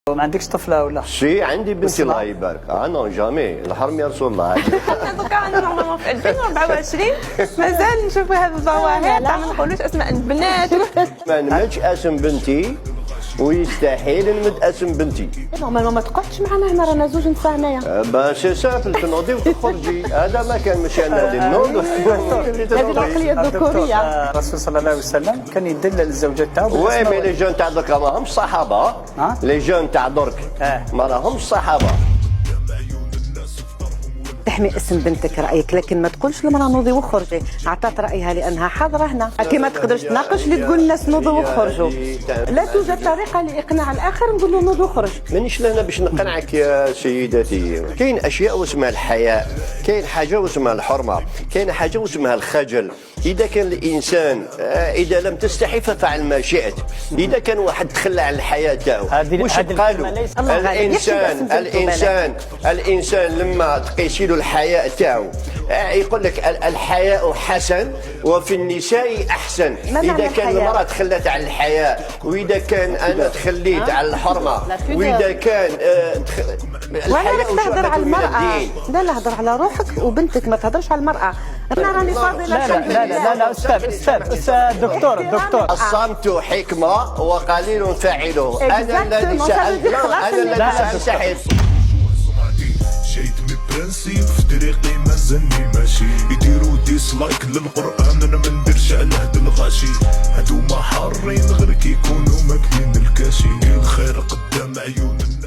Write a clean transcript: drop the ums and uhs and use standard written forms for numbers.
ما عندكش طفله ولا؟ شي عندي بنتي الله يبارك. نو جامي الحرم يا رسول الله. دوكا انا نورمالمون في 2024 مازال نشوفوا هذه الظواهر تاع ما نقولوش اسماء البنات. ما نمدش اسم بنتي ويستحيل نمد اسم بنتي. نورمالمون ما تقعدش معنا هنا رانا زوج نساء هنايا. با سي سامبل تنوضي وتخرجي. هذا ما كان ماشي انا اللي نوض. هذه العقليه الذكوريه. الرسول صلى الله عليه وسلم كان يدل الزوجات تاعو. وي مي لي جون تاع درك ما راهمش صحابه. لي جون تاع درك ما راهمش صحابه. تحمي اسم بنتك رايك، لكن ما تقولش للمراه نوضي وخرجي. اعطت رايها لانها حاضره هنا. كي ما تقدرش تناقش اللي تقول الناس نوضوا وخرجوا. لا توجد طريقه لاقناع الاخر نقول له نوض وخرج. مانيش لهنا باش نقنعك يا سيدتي. كاين اشياء واسمها الحياء، كاين حاجه واسمها الحرمه، كاين حاجه واسمها الخجل. اذا كان الانسان اذا لم تستحي ففعل ما شئت. اذا كان واحد تخلى عن الحياه تاعو واش قالوا؟ الانسان لما تقيسي له الحياء تاعو يقول لك الحياء حسن وفي النساء احسن. اذا كان المراه تخلت عن الحياء، واذا كان انا تخليت عن الحرمه، واذا كان الحياء تهضر على المراه. لا هضر على روحك وبنتك، ما تهضرش على المراه. انا راني فاضله. لا استاذ دكتور الصمت حكمه وقليل فاعله. انا الذي سألت. جيت من برانسيب في طريقي مازالني ماشي. يديروا ديسلايك للقران انا ما نديرش على هاد الغاشي. هادوما حارين غير كيكونوا ماكلين الكاشي. الخير قدام عيون الناس.